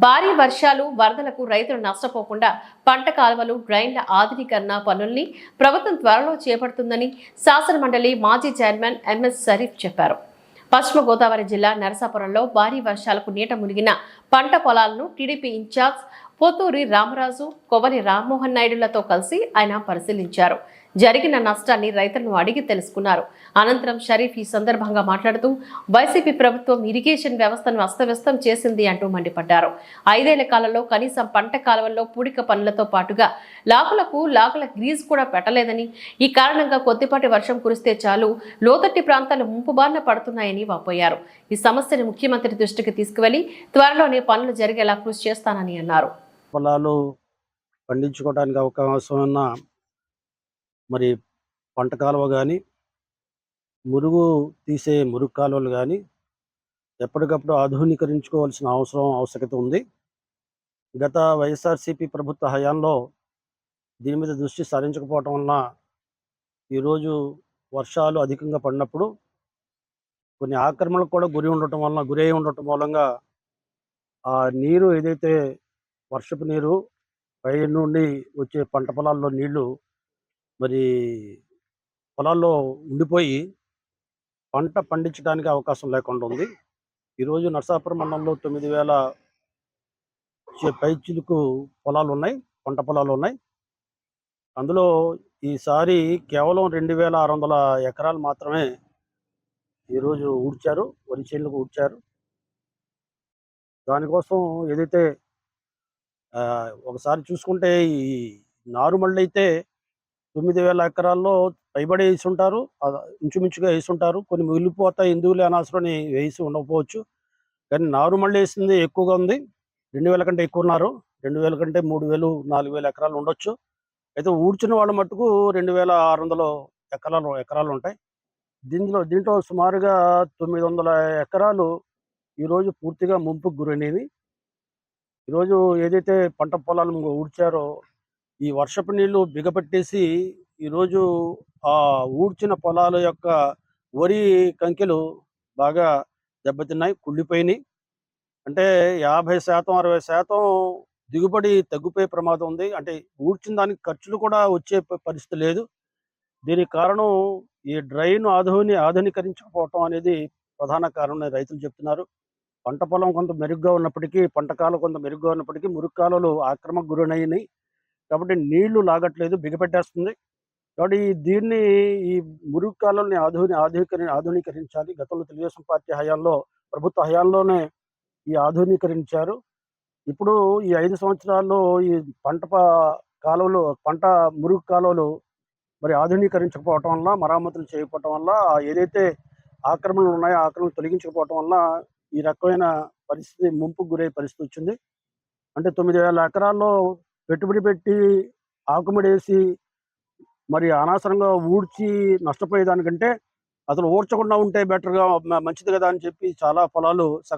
భారీ వర్షాలు, వరదలకు రైతులు నష్టపోకుండా పంట కాలువలు, డ్రైన్ల ఆధునీకరణ పనుల్ని ప్రభుత్వం త్వరలో చేపడుతుందని శాసనమండలి మాజీ చైర్మన్ ఎంఎస్ షరీఫ్ చెప్పారు. పశ్చిమ గోదావరి జిల్లా నరసాపురంలో భారీ వర్షాలకు నీట మునిగిన పంట పొలాలను టీడీపీ ఇన్ఛార్జ్ పోతూరి రామరాజు, కొవ్వలి రామ్మోహన్ నాయుడులతో కలిసి ఆయన పరిశీలించారు. జరిగిన నష్టాన్ని రైతులను అడిగి తెలుసుకున్నారు. అనంతరం షరీఫ్ ఈ సందర్భంగా మాట్లాడుతూ వైసీపీ ప్రభుత్వం ఇరిగేషన్ వ్యవస్థను అస్తవ్యస్తం చేసింది అంటూ మండిపడ్డారు. 5 ఏళ్ల కాలంలో కనీసం పంట కాలువల్లో పూడిక పనులతో పాటుగా లాగుల గ్రీజ్ కూడా పెట్టలేదని, ఈ కారణంగా కొద్దిపాటి వర్షం కురిస్తే చాలు లోతట్టి ప్రాంతాలు ముంపు బారిన పడుతున్నాయని వాపోయారు. ఈ సమస్యను ముఖ్యమంత్రి దృష్టికి తీసుకువెళ్లి త్వరలోనే పనులు జరిగేలా కృషి చేస్తానని అన్నారు. పొలాలు పండించుకోవడానికి అవకాశం ఉన్న మరి పంట కాలువ కానీ, మురుగు తీసే మురుగు కాలువలు కానీ ఎప్పటికప్పుడు ఆధునీకరించుకోవాల్సిన ఆవశ్యకత ఉంది. గత వైఎస్ఆర్సీపీ ప్రభుత్వ హయాంలో దీని మీద దృష్టి సారించకపోవటం వలన ఈరోజు వర్షాలు అధికంగా పడినప్పుడు కొన్ని ఆక్రమణలకు కూడా గురై ఉండటం మూలంగా ఆ నీరు ఏదైతే వర్షపు నీరు పై నుండి వచ్చే పంట పొలాల్లో నీళ్లు మరి పొలాల్లో ఉండిపోయి పంట పండించడానికి అవకాశం లేకుండా ఉంది. ఈరోజు నరసాపురం మండలంలో 9,000 పైచిలుకు పొలాలు ఉన్నాయి, పంట పొలాలు ఉన్నాయి. అందులో ఈసారి కేవలం 2,600 ఎకరాలు మాత్రమే ఈరోజు ఊడ్చారు, వరి చేనులకు ఊడ్చారు. దానికోసం ఏదైతే ఒకసారి చూసుకుంటే ఈ నారుమళ్ళీ అయితే 9,000 ఎకరాల్లో పైబడి వేసి ఉంటారు, ఇంచుమించుగా వేసి ఉంటారు. కొన్ని మిగిలిపోతాయి, ఎందుకులే అనవసరమని వేసి ఉండకపోవచ్చు. కానీ నారుమళ్ళీ వేసింది ఎక్కువగా ఉంది. 2,000 కంటే ఎక్కువ ఉన్నారు. 2,000 కంటే 3,000, 4,000 ఎకరాలు ఉండొచ్చు. అయితే ఊడ్చిన వాళ్ళ మట్టుకు 2,600 ఎకరాలు ఉంటాయి. దీంట్లో సుమారుగా 900 ఎకరాలు ఈరోజు పూర్తిగా ముంపుకు గురైనవి. ఈరోజు ఏదైతే పంట పొలాలు ఊడ్చారో ఈ వర్షపు నీళ్లు బిగపట్టేసి ఈరోజు ఆ ఊడ్చిన పొలాల యొక్క వరి కంకెలు బాగా దెబ్బతిన్నాయి, కుళ్ళిపోయినాయి. అంటే 50%, 60% దిగుబడి తగ్గిపోయే ప్రమాదం ఉంది. అంటే ఊడ్చిన దానికి ఖర్చులు కూడా వచ్చే పరిస్థితి లేదు. దీనికి కారణం ఈ డ్రైన్ ఆధునీకరించకపోవటం అనేది ప్రధాన కారణం రైతులు చెప్తున్నారు. పంట పొలం కొంత మెరుగ్గా ఉన్నప్పటికీ, పంట కాలం కొంత మెరుగ్గా ఉన్నప్పటికీ మురుగు కాలువలు ఆక్రమణకు గురైనాయి. కాబట్టి నీళ్లు లాగట్లేదు, బిగపెట్టేస్తుంది. కాబట్టి దీన్ని ఈ మురుగు కాలువల్ని ఆధునీకరించాలి. గతంలో తెలుగుదేశం పార్టీ హయాంలో, ప్రభుత్వ హయాంలోనే ఈ ఆధునీకరించారు. ఇప్పుడు ఈ 5 సంవత్సరాల్లో ఈ పంట మురుగు కాలువలు మరి ఆధునీకరించకపోవటం వల్ల, మరమ్మతులు చేయకపోవటం వల్ల, ఏదైతే ఆక్రమణలు ఉన్నాయో ఆక్రమణలు తొలగించకపోవటం వల్ల ఈ రకమైన పరిస్థితి, ముంపుకు గురయ్యే పరిస్థితి వచ్చింది. అంటే 9,000 ఎకరాల్లో పెట్టుబడి పెట్టి ఆకుమడేసి మరి అనవసరంగా ఊడ్చి నష్టపోయేదానికంటే అసలు ఊడ్చకుండా ఉంటే బెటర్గా మంచిది కదా అని చెప్పి చాలా పొలాలు